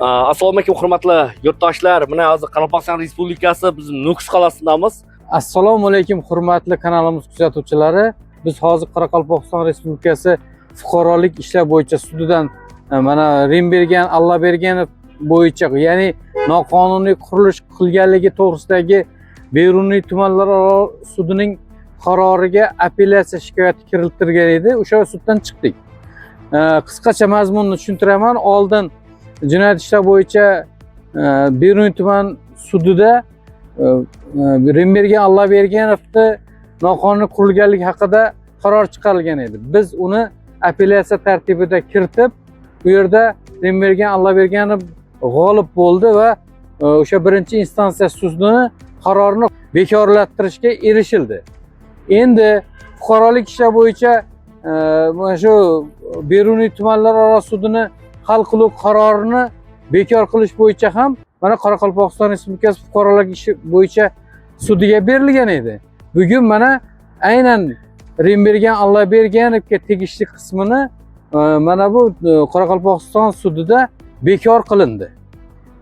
Assalomu alaykum hurmatli yurtdoshlar. Mana hozir Qoraqalpog'iston Respublikasi biz Nukus qalasindamiz. Assalomu alaykum hurmatli kanalimiz kuzatuvchilari. Biz hozir Qoraqalpog'iston Respublikasi fuqarolik ishlar bo'yicha sudidan mana Rimbergan Allaberganov bo'yicha, ya'ni noqonuniy qurilish qilganligi to'g'risidagi Beruniy tumanlararo sudining qaroriga appelyatsiya shikoyati kiritilgan edi. O'sha suddan chiqdik. Qisqacha mazmunni tushuntiraman. Oldin jinoyat ishlar bo'yicha Beruniy tuman sudida Rimbergan Allaberganovni noqonuniy qurilganligi haqida qaror chiqarilgan edi. Biz uni appelyatsiya tartibida kiritib, bu yerda Rimbergan Allaberganov g'olib bo'ldi va o'sha birinchi instansiya sudini qarorini bekorlattirishga erishildi. Endi fuqarolik ishlar bo'yicha mana shu Beruniy tumanlararo sudini hal qilib qarorini bekor qilish bo'yicha ham mana Qoraqalpog'iston Respublikasi fuqarolik ishi bo'yicha sudiga berilgan edi. Bugun mana aynan Rimbergan Allaberganovga tegishli qismini mana bu Qoraqalpog'iston sudida bekor qilindi.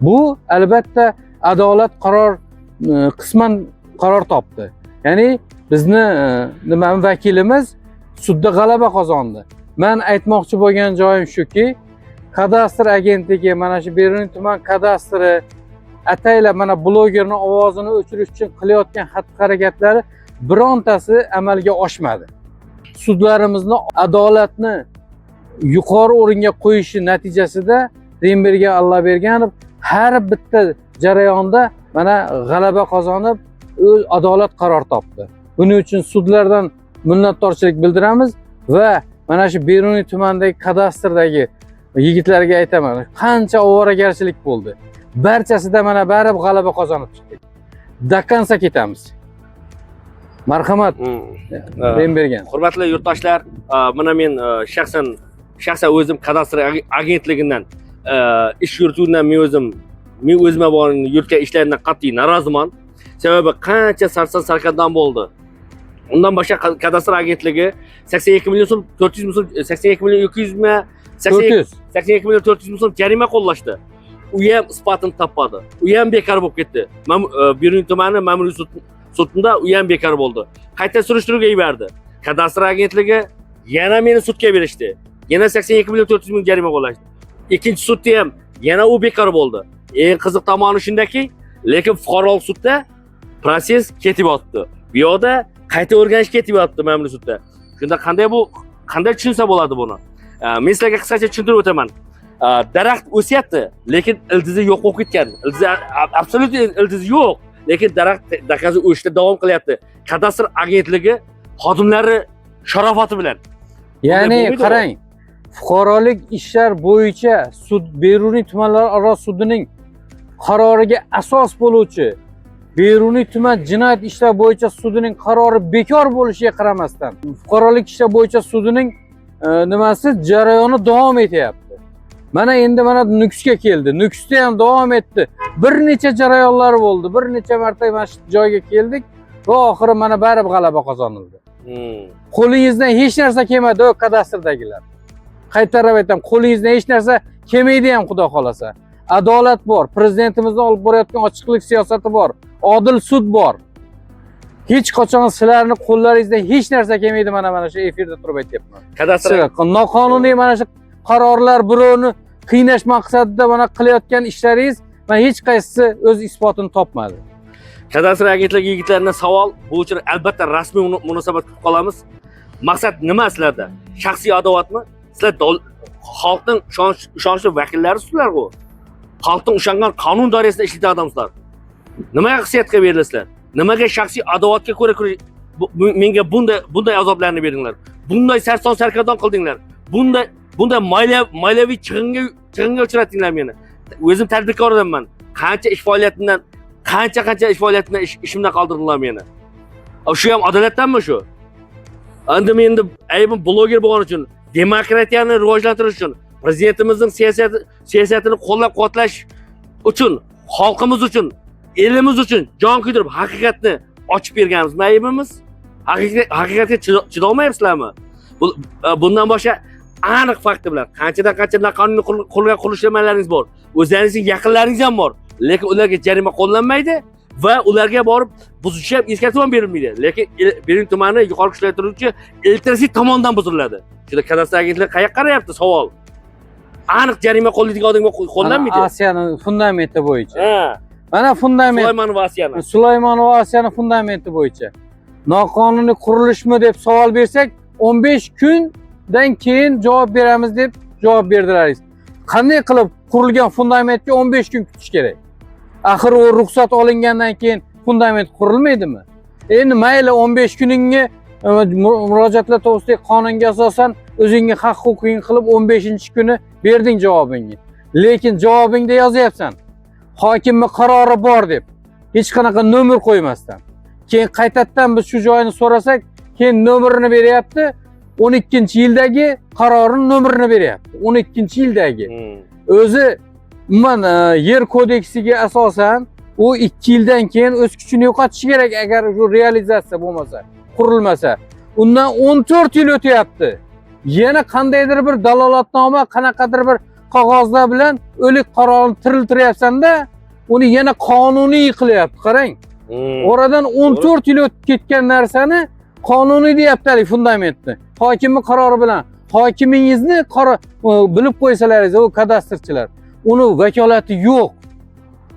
Bu albatta adolat qaror qisman qaror topdi. Ya'ni bizni nima vakilimiz sudda g'alaba qozondi. Men aytmoqchi bo'lgan joyim shuki, kadastr agentligi mana shu Beruniy tuman kadastri ataylab mana blogerni ovozini o'chirish uchun qilayotgan xatti-harakatlari birontasi amalga oshmadi. Sudlarimizni adolatni yuqori o'ringa qo'yishi natijasida Rimbergan Allaberganov har bitta jarayonda mana g'alaba qozonib, o'z adolat qaror topdi. Buning uchun sudlardan minnatdorchilik bildiramiz va mana shu Beruniy tumanidagi kadastrdagi yigitlarga aytaman, qancha ovoragarchilik bo'ldi. Barchasida mana barib g'alaba qozonib chiqdik. Dakansa ketamiz. Marhamat. Rimbergan. Hurmatli yurtdoshlar, mana men shaxsan o'zim kadastr agentligidan ish yurituvdan men o'zimga bo'lgan yurtgan ishlaridan qat'iy noroziman. Sababi qancha sarson-sarkardan bo'ldi. Undan boshqa kadastr agentligi 82 million so'm, 400 ming so'm, 82 million 200 ming 82 million 400 ming so'm jarima qo'llashdi. U ham isbotini topmadi. U ham bekor bo'lib ketdi. Beruniy tumani ma'muriy sudida u ham bekor bo'ldi. Qayta surishtiruvga yubordi. Kadastr agentligi yana meni sudga berishdi. Yana 82 million 400 ming jarima qo'llashdi. Ikkinchi sudda ham yana u bekor bo'ldi. Eng qiziq tomoni shundaki, lekin fuqarolik sudda proses ketib yotdi. Bu yoqda qayta o'rganish ketib yotdi ma'muriy sudda. Shunda qanday tushunsa bo'ladi buni? Men sizlarga qisqacha tushuntirib o'taman. Daraxt o'syapti, lekin ildizi yo'q bo'lib ketgan. Ildizi absolut ildizi yo'q, lekin daraxt dakazi o'sishda davom qilyapti. Kadastr agentligi xodimlari sharofati bilan. Ya'ni qarang, fuqarolik ishlar bo'yicha sud Beruniy tumanlararo sudining qaroriga asos bo'luvchi Beruniy tuman jinoyat ishlar bo'yicha sudining qarori bekor bo'lishiga qaramasdan, fuqarolik ishlar bo'yicha sudining nimasi jarayoni davom etyapti. Mana endi mana Nukusga keldi. Nukusda ham davom etdi. Bir necha jarayonlar bo'ldi. Bir necha marta mana shu joyga keldik va oxiri mana barib g'alaba qozonildi. Qo'lingizdan hech narsa kelmadi o kadastrdagilar. Qaytarib aytaman, qo'lingizdan hech narsa kelmaydi ham, xudo xolasa. Adolat bor, prezidentimizning olib borayotgan ochiqlik siyosati bor, odil sud bor. Hech qachon sizlarni qo'llaringizdan hech narsa kelmaydi, mana shu efirda turib aytyapman. Kadastr noqonuniy mana shu qarorlar birovni qiynash maqsadida mana qilayotgan ishlaringiz mana hech qaysisi o'z isbotini topmadi. Kadastr agentligi yigitlaridan savol, bu uchun albatta rasmiy munosabat qilib qolamiz. Maqsad nima sizlarda? Shaxsiy adovatmi? Sizlar xalqning ishonchli vakillari sizlar-ku. Xalqning ishongan qonun doirasida ishlaydigan odamsizlar. Nimaga hissiyatga berilasizlar? Nimaga shaxsiy adovatga ko'ra menga bunday azoblarni berdinglar? Bunday sarson-sarkardan qildinglar. Bunday moliyaviy chiqinga uchratdinglar meni. O'zim tadbirkor odamman. Qancha ish faoliyatimdan ishimdan qoldirdinglar meni. Shu ham adolatdanmi shu? Endi men aybim bloger bo'lgani uchun, demokratiyani rivojlantirish uchun, prezidentimizning siyosatini qo'llab-quvvatlash uchun, xalqimiz uchun, elimiz uchun jon kuydirib haqiqatni ochib berganimizmi aybimiz? Haqiqatga chidolmayapsizlarmi? Bundan boshqa aniq fakti bilan qanchadan qancha noqonuniy qurilgan qurilishlarlaringiz bor. O'zlaringizning yaqinlaringiz ham bor. Lekin ularga jarima qo'llanmaydi va ularga borib buzish ham eskatib ham berilmaydi. Lekin Bering tumani yuqori kuchlar turuvchi elektrotexnik tomonidan buziladi. Shunda kadastr agentligi qayoqqa qarayapti savol. Aniq jarima qo'llaydigan odamga qo'llanmaydi. Asiyani fundamenti bo'yicha. Ha. Mana fundament Sulaymonov Asiyani. Sulaymonov Asiyani fundamenti bo'yicha. Noqonuniy qurilishmi deb savol bersak, 15 kundan keyin javob beramiz deb javob berdilaringiz. Qanday qilib qurilgan fundamentga 15 kun kutish kerak? Axir u ruxsat olingandan keyin fundament qurilmaydimi? Endi mayli 15 kuningga murojaatlar to'g'risidagi qonunga asosan o'zingga haq-huquqing qilib 15-kuni berding javobingni. Lekin javobingda yozyapsan. Hokimning qarori bor deb hech qanaqa nomer qo'ymasdan. Keyin qaytadan biz shu joyini so'rasak, keyin nomerini beryapti. 12-yildagi qarorning nomerini beryapti. 12-yildagi. O'zi umuman yer kodeksiga asosan u 2 yildan keyin o'z kuchini yo'qotishi kerak agar shu realizatsiya bo'lmasa, qurilmasa. Undan 14 yil o'tyapti. Yana qandaydir bir dalolatnoma, qanaqadir bir qog'ozlar bilan o'lik qarorni tiriltiryapsan-da, uni yana qonuniy qilyapti. Qarang. Oradan 14 yil o'tib ketgan narsani qonuniy deyapti fundamentni. Hokimning qarori bilan hokimingizni bilib qo'ysalaringiz, u kadastrchilar. Uni vakolati yo'q.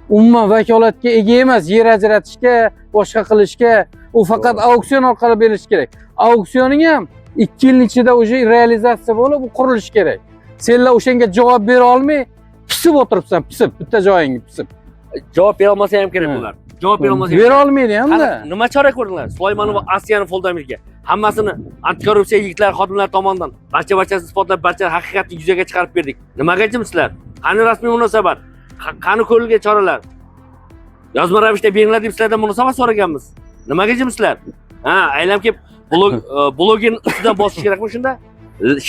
Umuman vakolatga ega emas, yer ajratishga, boshqa qilishga, u faqat auksion orqali berilishi kerak. Auksioning ham 2 yil ichida o'sha realizatsiya bo'lib, u qurilishi kerak. Senlar o'shanga javob bera olmay, pisib o'tiribsan, pisib, bitta joyingga pisib. Javob bera olmasa ham kerak bular. Javob bera olmasa bera olmaydi hamda. Nima chora ko'rdinglar? Sulaymonov va Asiyani fundamentga hammasini antikorrupsiya yigitlar, xodimlar tomonidan barchasini isbotlab, barcha haqiqatni yuzaga chiqarib berdik. Nimaga jimsizlar? Qani rasmiy munosabat? Qani ko'rilgan choralar? Yozma ravishda beringlar deb sizlardan munosabat so'raganmiz. Nimaga jimsizlar? Ha, aylam kelib blogin ustidan bosish kerakmi shunda?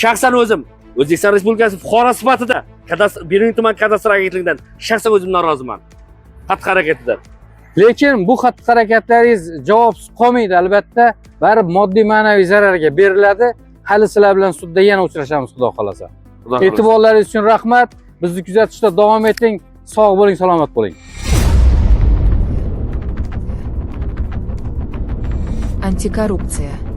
Shaxsan o'zim O'zbekiston Respublikasi fuqaro sifatida Bering tuman kadastr agentligidan shaxsan o'zim noroziman. Xatti-harakatidan. Lekin bu xatti-harakatlaringiz javobsiz qolmaydi albatta. Baribir moddiy ma'naviy zararga beriladi. Hali sizlar bilan sudda yana uchrashamiz, xudo xolasa. E'tiborlaringiz uchun rahmat. Bizni kuzatishda davom eting. Sog' bo'ling, salomat bo'ling. Антикоррупция.